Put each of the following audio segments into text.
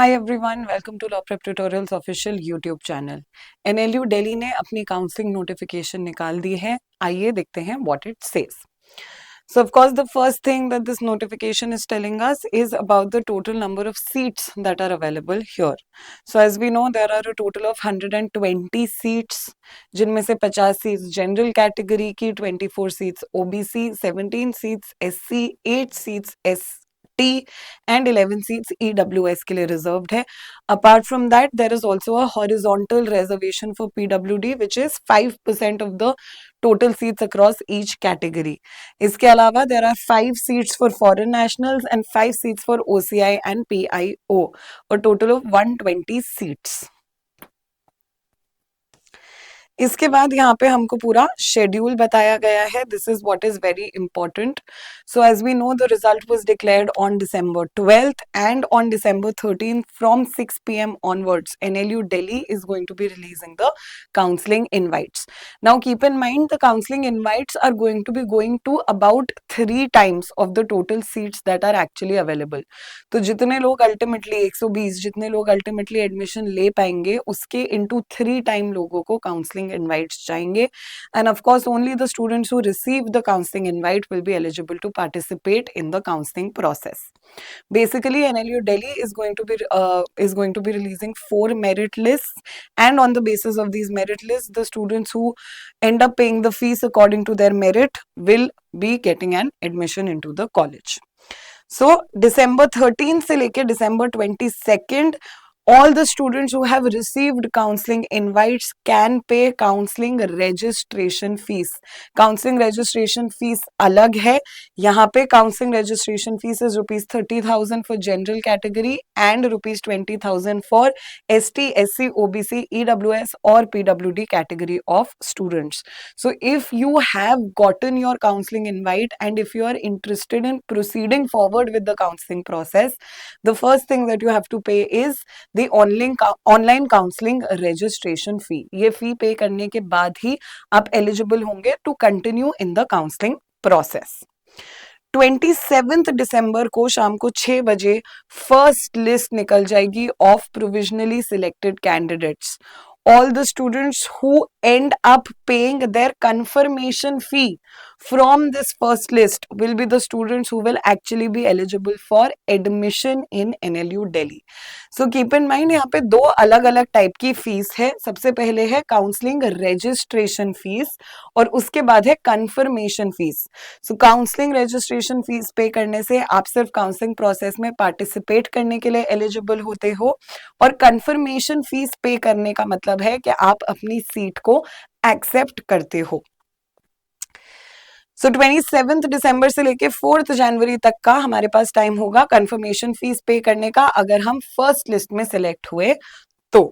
Hi everyone, welcome to Law Prep Tutorials official YouTube channel. NLU Delhi ने अपनी counselling notification निकाल दी है। आइए देखते हैं what it says. So of course the first thing that this notification is telling us is about the total number of seats that are available here. So as we know there are a total of 120 seats, जिनमें से 50 seats general category की, 24 seats OBC, 17 seats SC, 8 seats ST and 11 seats EWS के लिए reserved है. Apart from that there is also a horizontal reservation for PWD which is 5% of the total seats across each category. इसके अलावा there are 5 seats for foreign nationals and 5 seats for OCI and PIO, a total of 120 seats. इसके बाद यहाँ पे हमको पूरा schedule बताया गया है. This is what is very important. So as we know the result was declared on December 12th and on December 13th from 6 p.m. onwards NLU Delhi is going to be releasing the counseling invites. Now keep in mind the counseling invites are going to be going to about 3 times of the total seats that are actually available. तो जितने लोग ultimately 120 जितने लोग ultimately admission ले पाएंगे उसके into 3 time लोगों को काउंसलिंग invites जाएंगे. And of course only the students who receive the counseling invite will be eligible to participate in the counseling process. Basically NLU Delhi is going to be releasing 4 merit lists, and on the basis of these merit lists the students who end up paying the fees according to their merit will be getting an admission into the college. So December 13th से लेके December 22nd all the students who have received counseling invites can pay counseling registration fees. Counseling registration fees अलग है. यहाँ पे counseling registration fees is rupees 30,000 for general category and rupees 20,000 for ST, SC, OBC, EWS or PWD category of students. So if you have gotten your counseling invite and if you are interested in proceeding forward with the counseling process, the first thing that you have to pay is the online counselling registration fee. ये फी पे करने के बाद ही आप eligible होंगे to continue in the counselling process. 27 दिसंबर को शाम को 6 बजे फर्स्ट लिस्ट निकल जाएगी of provisionally selected candidates. All the students who end up paying their confirmation fee from this first list will be the students who will actually be eligible for admission in NLU Delhi. So keep in mind यहाँ पे दो अलग अलग type की fees है. सबसे पहले है काउंसलिंग रजिस्ट्रेशन फीस और उसके बाद है कंफर्मेशन फीस. सो काउंसलिंग रजिस्ट्रेशन फीस पे करने से आप सिर्फ काउंसलिंग प्रोसेस में पार्टिसिपेट करने के लिए एलिजिबल होते हो और कंफर्मेशन फीस पे करने का मतलब है कि आप अपनी सीट को एक्सेप्ट करते हो. सो 27 दिसंबर से लेके 4 जनवरी तक का हमारे पास टाइम होगा कंफर्मेशन फीस पे करने का अगर हम फर्स्ट लिस्ट में सिलेक्ट हुए तो.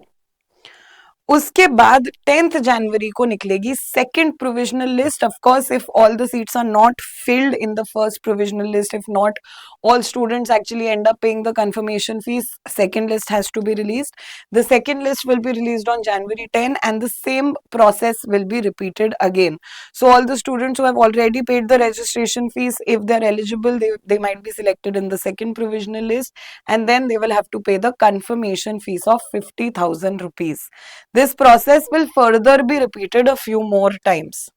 उसके बाद 10th जनवरी को निकलेगी second provisional list. Of course if all the seats are not filled in the first provisional list, if not all students actually end up paying the confirmation fees, second list has to be released. The second list will be released on January 10 and the same process will be repeated again. So all the students who have already paid the registration fees, if they're eligible, they might be selected in the second provisional list and then they will have to pay the confirmation fees of 50,000 rupees. This process will further be repeated a few more times.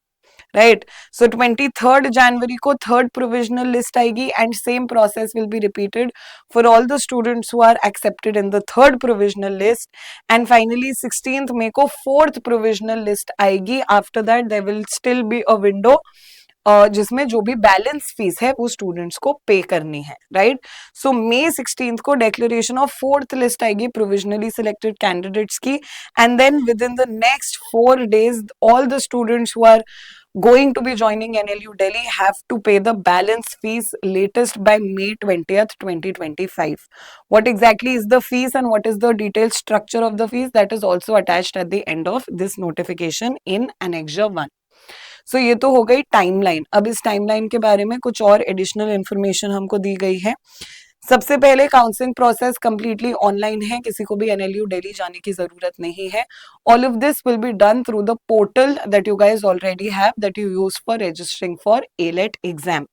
Right. So 23 जनवरी को third provisional list आएगी and same process will be repeated for all the students who are accepted in the third provisional list. And finally 16th मई को fourth provisional list आएगी. After that there will still be a window जिसमें जो भी balance fees है वो students को पे करनी है. राइट. सो May 16th को डिक्लेरेशन ऑफ फोर्थ लिस्ट आएगी प्रोविजनली सिलेक्टेड कैंडिडेट्स की and then within the next 4 days all the students who are going to be joining NLU Delhi have to pay the balance fees latest by May 20th, 2025. What exactly is the fees and what is the detailed structure of the fees, that is also attached at the end of this notification in Annexure 1. So ये तो हो गई timeline. अब इस timeline के बारे में कुछ और एडिशनल इंफॉर्मेशन हमको दी गई है. सबसे पहले काउंसलिंग प्रोसेस कंप्लीटली ऑनलाइन है. किसी को भी एनएलयू दिल्ली जाने की जरूरत नहीं है. All of this will be done through the portal that you guys already have, that you use for registering for AILET exam.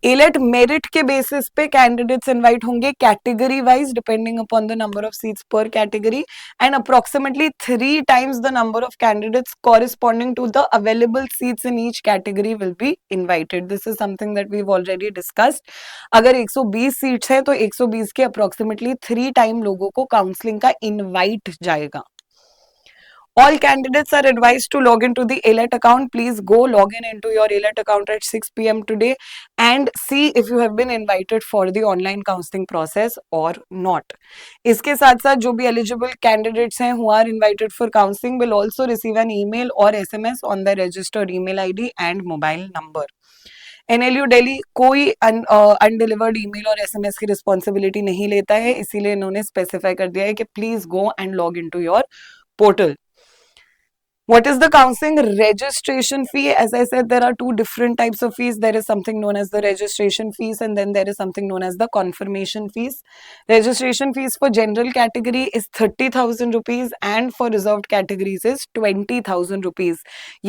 AILET merit के बेसिस पे कैंडिडेट्स इनवाइट होंगे category wise depending upon the number of seats per category and approximately 3 times the number of candidates corresponding to the available seats in each category will be invited. This is something that we've already discussed. अगर 120 seats है तो 120 के approximately 3 time लोगों को counselling का invite जाएगा. All candidates are advised to log into the ALET account. Please go log into your ALET account at 6 p.m. today and see if you have been invited for the online counseling process or not. इसके साथ साथ जो भी eligible candidates हैं who are invited for counseling will also receive an email or SMS on their registered email ID and mobile number. NLU Delhi कोई undelivered email और SMS की responsibility नहीं लेता है, इसीलिए इन्होंने स्पेसिफाई कर दिया है कि please go and log into your portal. What is the counseling registration fee? As I said, there are two different types of fees. There is something known as the registration fees and then there is something known as the confirmation fees. Registration fees for general category is 30,000 rupees and for reserved categories is 20,000 rupees.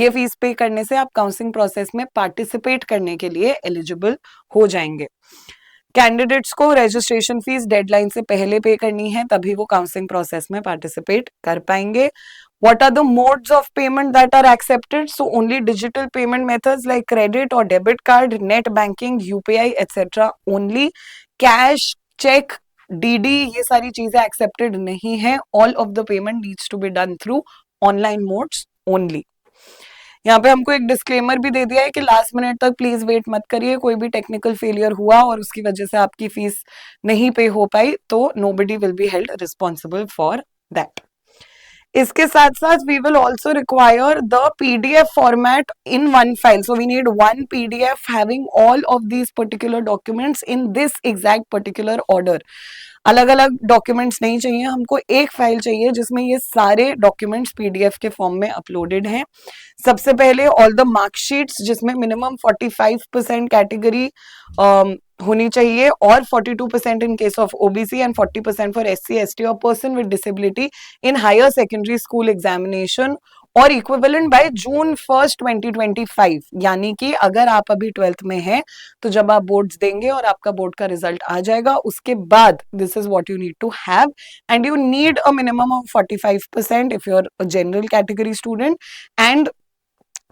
ये fees pay करने से आप counseling process में participate करने के लिए eligible हो जाएंगे. कैंडिडेट्स को रजिस्ट्रेशन फीस डेडलाइन से पहले पे करनी है, तभी वो काउंसलिंग प्रोसेस में पार्टिसिपेट कर पाएंगे. What are the modes of payment that are accepted? So only digital payment methods like credit or debit card, net banking, UPI, etc. Only cash, check, DD ये सारी चीजें accepted नहीं है. All of the payment needs to be done through online modes only. यहाँ पे हमको एक disclaimer भी दे दिया है कि लास्ट मिनट तक प्लीज वेट मत करिए, कोई भी टेक्निकल फेलियर हुआ और उसकी वजह से आपकी फीस नहीं पे हो पाई तो nobody will be held responsible for that. इसके साथ साथ we will also require the PDF format in one file. So we need one PDF having all of these particular documents in this exact particular order. अलग अलग documents नहीं चाहिए, हमको एक file चाहिए जिसमें ये सारे डॉक्यूमेंट्स पीडीएफ के फॉर्म में अपलोडेड हैं. सबसे पहले ऑल द मार्कशीट्स जिसमें मिनिमम 45% कैटेगरी होनी चाहिए और 42% in case of OBC and 40% for SC ST और person with disability in higher secondary school examination और इक्विवेलेंट बाय जून 1st 2025. यानी कि अगर आप अभी 12th में हैं तो जब आप बोर्ड्स देंगे और आपका बोर्ड का रिजल्ट आ जाएगा उसके बाद this is what you need to have and you need a minimum of 45% if you are a general category student and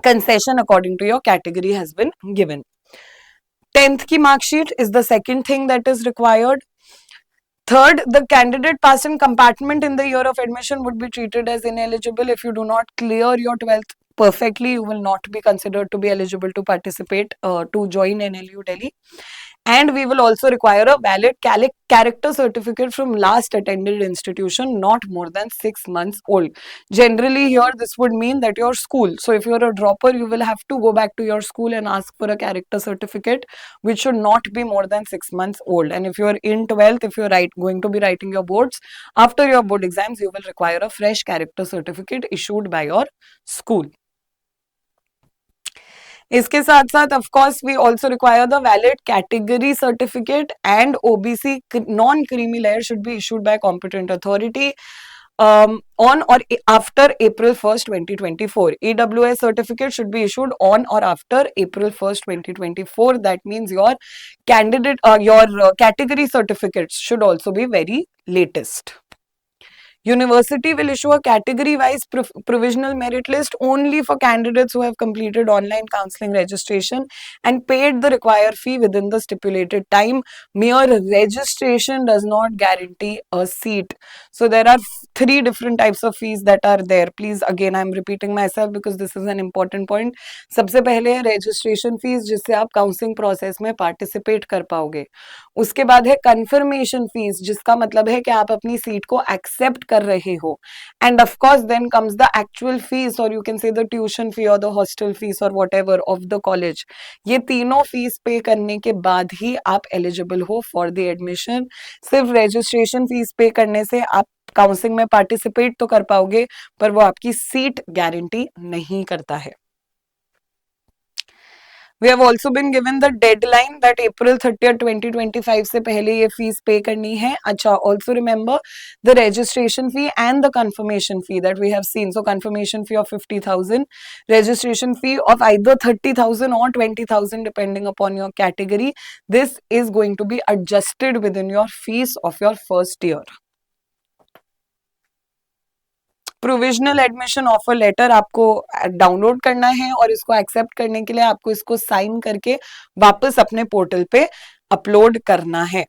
concession according to your category has been given. 10th की marksheet is the second thing that is required. Third, the candidate passed in compartment in the year of admission would be treated as ineligible. If you do not clear your 12th perfectly, you will not be considered to be eligible to participate to join NLU Delhi. And we will also require a valid character certificate from last attended institution, not more than 6 months old. Generally here this would mean that your school, so if you are a dropper you will have to go back to your school and ask for a character certificate which should not be more than 6 months old. And if you are in 12th, if you are going to be writing your boards, after your board exams you will require a fresh character certificate issued by your school. इसके साथ साथ of course we also require the valid category certificate and OBC non creamy layer should be issued by competent authority on or after April 1st 2024. EWS certificate should be issued on or after April 1st 2024. That means your category certificates should also be very latest. University will issue a category-wise provisional merit list only for candidates who have completed online counseling registration and paid the required fee within the stipulated time. Mere registration does not guarantee a seat. So there are 3 different types of fees that are there. Please, again, I am repeating myself because this is an important point. सबसे पहले है registration fees जिससे आप counseling process में participate कर पाओगे. उसके बाद है confirmation fees जिसका मतलब है कि आप अपनी सीट को accept कर रहे हो. And of course then comes the actual fees or you can say the tuition fee or the hostel fees or whatever of the college. ये तीनों फीस पे करने के बाद ही आप एलिजिबल हो फॉर द एडमिशन. सिर्फ रजिस्ट्रेशन फीस पे करने से आप काउंसलिंग में पार्टिसिपेट तो कर पाओगे पर वो आपकी सीट गारंटी नहीं करता है. We have also been given the deadline that April 30th 2025 से पहले ये fees pay करनी है. अच्छा, also remember the registration fee and the confirmation fee that we have seen. So confirmation fee of 50,000, registration fee of either 30,000 or 20,000 depending upon your category. This is going to be adjusted within your fees of your first year. Provisional admission offer letter आपको download करना है और इसको accept करने के लिए आपको इसको साइन करके वापस अपने पोर्टल पे अपलोड करना है.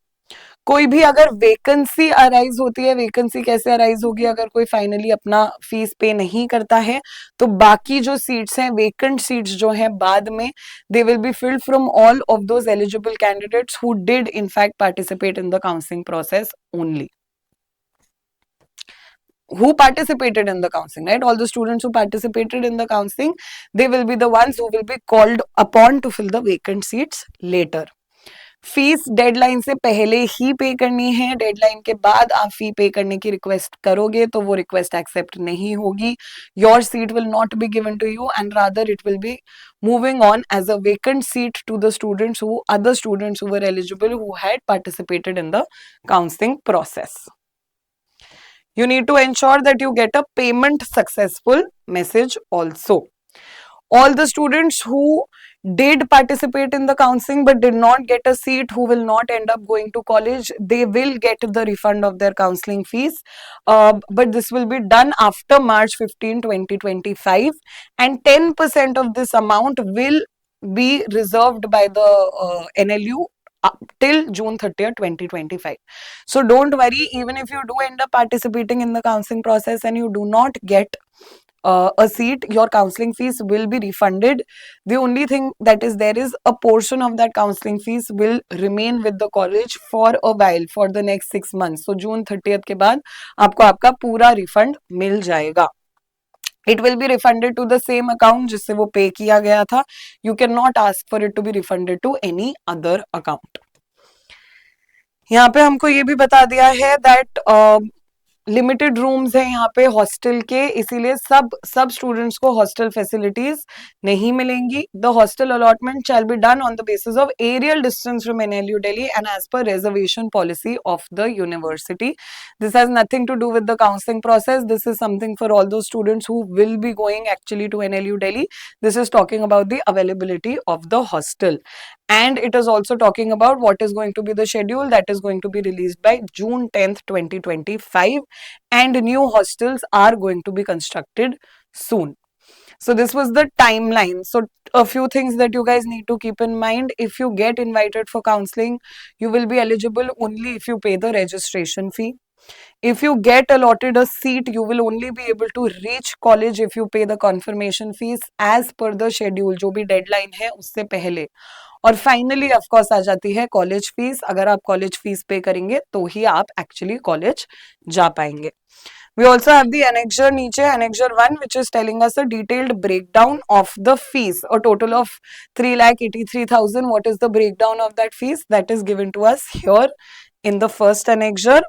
कोई भी अगर वैकेंसी अराइज होती है, वैकेंसी कैसे अराइज होगी, अगर कोई फाइनली अपना फीस पे नहीं करता है तो बाकी जो सीट्स हैं, वेकेंट सीट्स जो हैं बाद में, they will be filled from all of those eligible candidates who did in fact participate in the counselling process only. Who participated in the counseling, right? All the students who participated in the counseling, they will be the ones who will be called upon to fill the vacant seats later. Fees deadline से पहले ही पे करनी है. Deadline के बाद आप फी पे करने की रिक्वेस्ट करोगे तो वो रिक्वेस्ट एक्सेप्ट नहीं होगी. Your seat will not be given to you and rather it will be moving on as a vacant seat to the other students who were eligible, who had participated in the counseling process. You need to ensure that you get a payment successful message also. All the students who did participate in the counseling but did not get a seat, who will not end up going to college, they will get the refund of their counseling fees. But this will be done after March 15, 2025, and 10% of this amount will be reserved by the NLU till June 30th, 2025. So don't worry, even if you do end up participating in the counseling process and you do not get a seat, your counseling fees will be refunded. The only thing that is there is a portion of that counseling fees will remain with the college for a while, for the next 6 months. So June 30th के बाद आपको आपका पूरा refund मिल जाएगा. It will be refunded to the same account जिससे वो पे किया गया था. You cannot ask for it to be refunded to any other account. यहाँ पे हमको ये भी बता दिया है that लिमिटेड रूम्स है यहाँ पे हॉस्टल के, इसीलिए सब स्टूडेंट्स को हॉस्टल फैसिलिटीज नहीं मिलेंगी. The hostel allotment shall be done on the basis of aerial distance from NLU Delhi and as per reservation policy of the university. This has nothing to do with the counseling process. This is something for all those students who will be going actually to NLU Delhi. This is talking about the availability of the hostel. And it is also talking about what is going to be the schedule that is going to be released by June 10th, 2025, and new hostels are going to be constructed soon. So this was the timeline. So a few things that you guys need to keep in mind. If you get invited for counseling, you will be eligible only if you pay the registration fee. If you get allotted a seat, you will only be able to reach college if you pay the confirmation fees as per the schedule, जो भी deadline है उससे पहले. और finally of course आ जाती है college fees. अगर आप कॉलेज फीस पे करेंगे तो ही आप एक्चुअली कॉलेज जा पाएंगे. We also have the annexure नीचे, annexure 1, which is telling us a detailed breakdown of the fees. A total of 3,83,000. What is the breakdown of that fees? That is given to us here in the first annexure.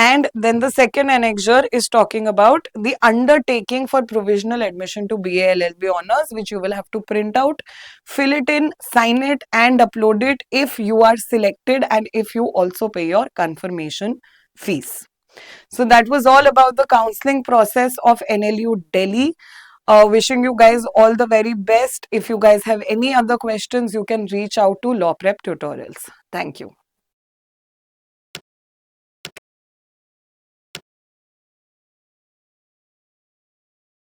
And then the second annexure is talking about the undertaking for provisional admission to BA LLB honors, which you will have to print out, fill it in, sign it, and upload it if you are selected and if you also pay your confirmation fees. So that was all about the counseling process of NLU Delhi. Wishing you guys all the very best. If you guys have any other questions, you can reach out to Law Prep Tutorials. Thank you.